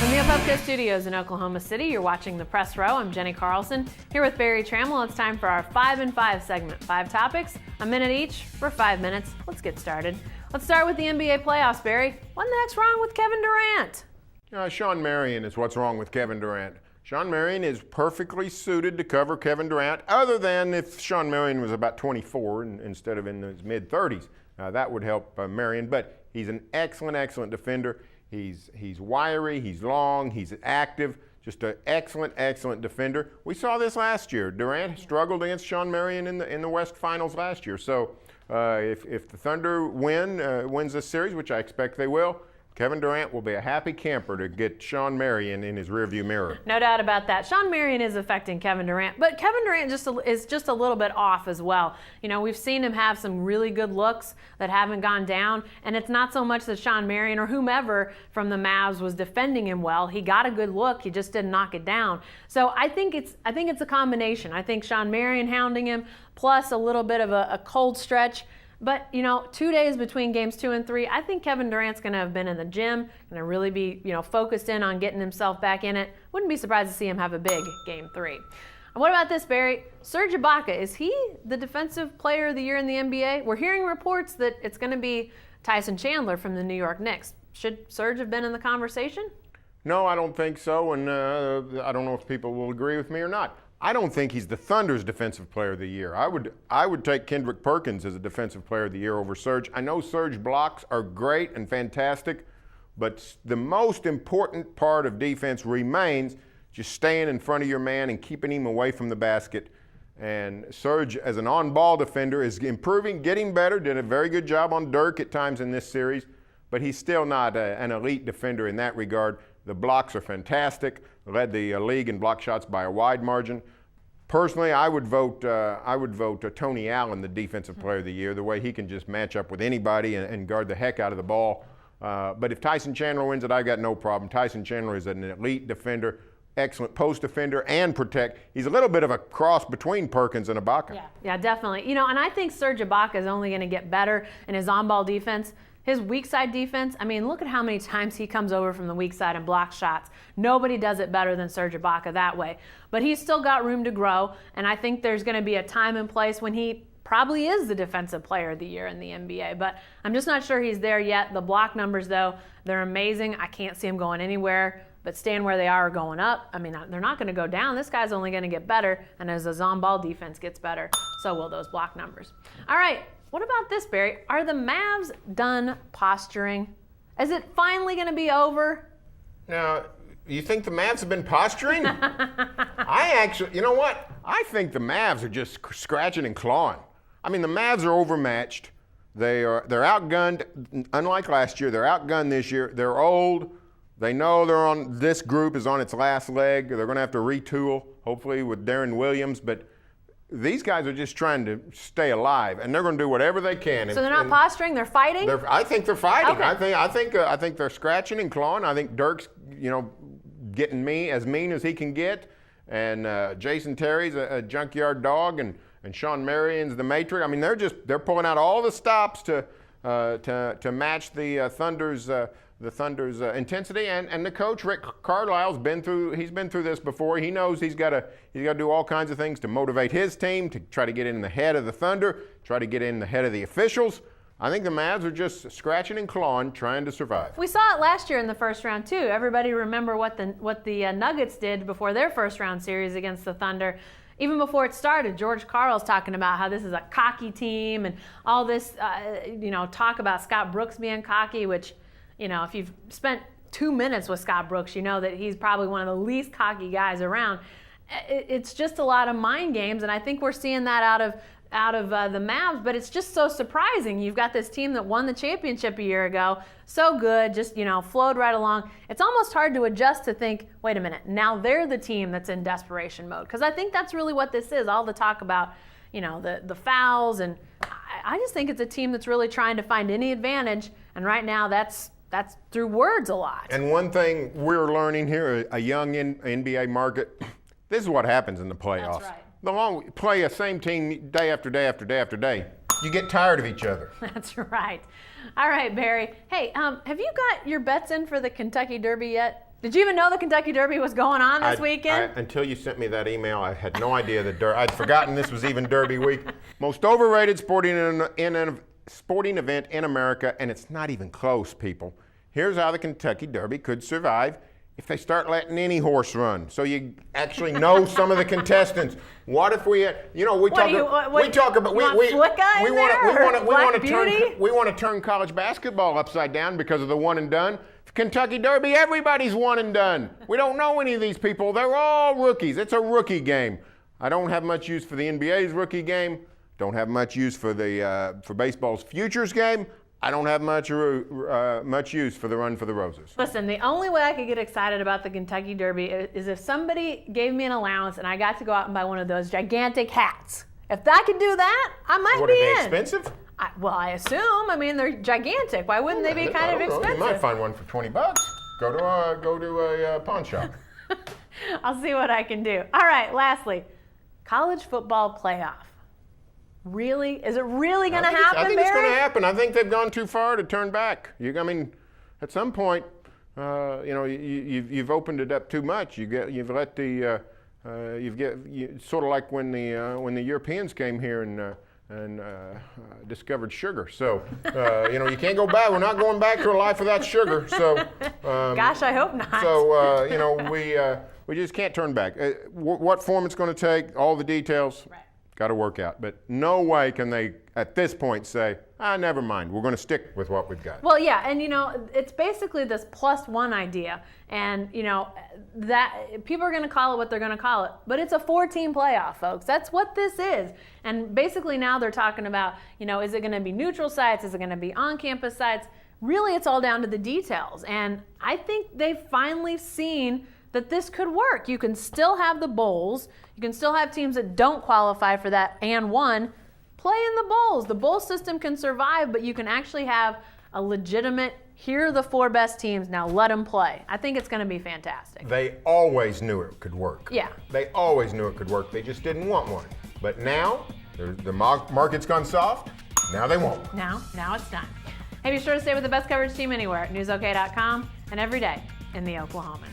From the Opelka Studios in Oklahoma City, you're watching The Press Row. I'm Jenny Carlson, here with Barry Trammell. It's time for our 5 and 5 segment. 5 topics, a minute each for 5 minutes. Let's get started. Let's start with the NBA playoffs, Barry. What the heck's wrong with Kevin Durant? Shawn Marion is what's wrong with Kevin Durant. Shawn Marion is perfectly suited to cover Kevin Durant, other than if Shawn Marion was about 24 instead of in his mid-30s. That would help Marion, but he's an excellent defender. He's wiry, he's long, he's active, just an excellent defender. We saw this last year. Durant struggled against Shawn Marion in the West Finals last year. So if the Thunder wins this series, which I expect they will, Kevin Durant will be a happy camper to get Shawn Marion in his rearview mirror. No doubt about that. Shawn Marion is affecting Kevin Durant, but Kevin Durant is just a little bit off as well. You know, we've seen him have some really good looks that haven't gone down, and it's not so much that Shawn Marion or whomever from the Mavs was defending him well. He got a good look, he just didn't knock it down. So I think it's a combination. I think Shawn Marion hounding him, plus a little bit of a cold stretch. But, 2 days between games 2 and 3, I think Kevin Durant's going to have been in the gym, going to really be, focused in on getting himself back in it. Wouldn't be surprised to see him have a big game 3. And what about this, Barry? Serge Ibaka, is he the defensive player of the year in the NBA? We're hearing reports that it's going to be Tyson Chandler from the New York Knicks. Should Serge have been in the conversation? No, I don't think so, and I don't know if people will agree with me or not. I don't think he's the Thunder's Defensive Player of the Year. I would take Kendrick Perkins as a Defensive Player of the Year over Serge. I know Serge blocks are great and fantastic, but the most important part of defense remains just staying in front of your man and keeping him away from the basket. And Serge, as an on-ball defender, is improving, getting better, did a very good job on Dirk at times in this series, but he's still not an elite defender in that regard. The blocks are fantastic, led the league in block shots by a wide margin. Personally, I would vote Tony Allen the Defensive Player of the Year, the way he can just match up with anybody and guard the heck out of the ball. But if Tyson Chandler wins it, I've got no problem. Tyson Chandler is an elite defender, excellent post defender, and protect. He's a little bit of a cross between Perkins and Ibaka. Yeah, definitely. And I think Serge Ibaka is only going to get better in his on-ball defense. His weak side defense, look at how many times he comes over from the weak side and blocks shots. Nobody does it better than Serge Ibaka that way. But he's still got room to grow, and I think there's going to be a time and place when he probably is the Defensive Player of the Year in the NBA. But I'm just not sure he's there yet. The block numbers, though, they're amazing. I can't see him going anywhere, but staying where they are or going up. They're not going to go down. This guy's only going to get better, and as his on-ball defense gets better, so will those block numbers. All right. What about this, Barry? Are the Mavs done posturing? Is it finally going to be over? Now, you think the Mavs have been posturing? You know what? I think the Mavs are just scratching and clawing. The Mavs are overmatched. They're outgunned. Unlike last year, they're outgunned this year. They're old. They know this group is on its last leg. They're going to have to retool, hopefully with Darren Williams, but these guys are just trying to stay alive, and they're going to do whatever they can. So they're not posturing; they're fighting. I think they're fighting. Okay. I think they're scratching and clawing. I think Dirk's, getting as mean as he can get, and Jason Terry's a junkyard dog, and Shawn Marion's the Matrix. They're pulling out all the stops to match the Thunder's intensity, and the coach Rick Carlisle's been through this before. He knows he's got to do all kinds of things to motivate his team, to try to get in the head of the Thunder, try to get in the head of the officials. I think the Mavs are just scratching and clawing, trying to survive. We saw it last year in the first round too. Everybody remember what the Nuggets did before their first round series against the Thunder. Even before it started, George Karl's talking about how this is a cocky team and all this, talk about Scott Brooks being cocky, which, if you've spent 2 minutes with Scott Brooks, you know that he's probably one of the least cocky guys around. It's just a lot of mind games, and I think we're seeing that out of the Mavs, but it's just so surprising. You've got this team that won the championship a year ago, so good, just, flowed right along. It's almost hard to adjust to think, wait a minute, now they're the team that's in desperation mode, because I think that's really what this is, all the talk about, the fouls, and I just think it's a team that's really trying to find any advantage, and right now that's through words a lot. And one thing we're learning here, a young NBA market, this is what happens in the playoffs. That's right. The longer you play a same team day after day after day after day, you get tired of each other. That's right. All right, Barry. Hey, have you got your bets in for the Kentucky Derby yet? Did you even know the Kentucky Derby was going on this weekend? Until you sent me that email, I had no idea that I'd forgotten this was even Derby week. Most overrated sporting event in America, and it's not even close, people. Here's how the Kentucky Derby could survive if they start letting any horse run, so you actually know some of the contestants. What if we want to turn college basketball upside down because of the one and done. Kentucky Derby, everybody's one and done. We don't know any of these people. They're all rookies. It's a rookie game. I don't have much use for the NBA's rookie game. Don't have much use for for baseball's futures game. I don't have much use for the Run for the Roses. Listen, the only way I could get excited about the Kentucky Derby is if somebody gave me an allowance and I got to go out and buy one of those gigantic hats. If I could do that, I might be in. What, are they expensive? I assume. I mean, they're gigantic. Why wouldn't they be kind of expensive? You might find one for $20. Go to a pawn shop. I'll see what I can do. All right, lastly, college football playoff. Really? Is it really going to happen, I think Barry? it's going to happen. I think they've gone too far to turn back. At some point, you've opened it up too much. You've let sort of like when the Europeans came here and discovered sugar. So, you can't go back. We're not going back to a life without sugar. So, gosh, I hope not. So, we just can't turn back. What form it's going to take, all the details. Right. Got to work out. But no way can they, at this point, say, never mind. We're going to stick with what we've got. Well, yeah, and it's basically this +1 idea. And, that people are going to call it what they're going to call it. But it's a 4-team playoff, folks. That's what this is. And basically now they're talking about, is it going to be neutral sites? Is it going to be on-campus sites? Really, it's all down to the details. And I think they've finally seen that this could work. You can still have the bowls. You can still have teams that don't qualify for that and one play in the bowls. The bowl system can survive, but you can actually have a legitimate, here are the 4 best teams, now let them play. I think it's going to be fantastic. They always knew it could work. Yeah. They always knew it could work. They just didn't want one. But now, the market's gone soft. Now they won't. Now it's done. Hey, be sure to stay with the best coverage team anywhere at newsok.com and every day in the Oklahoman.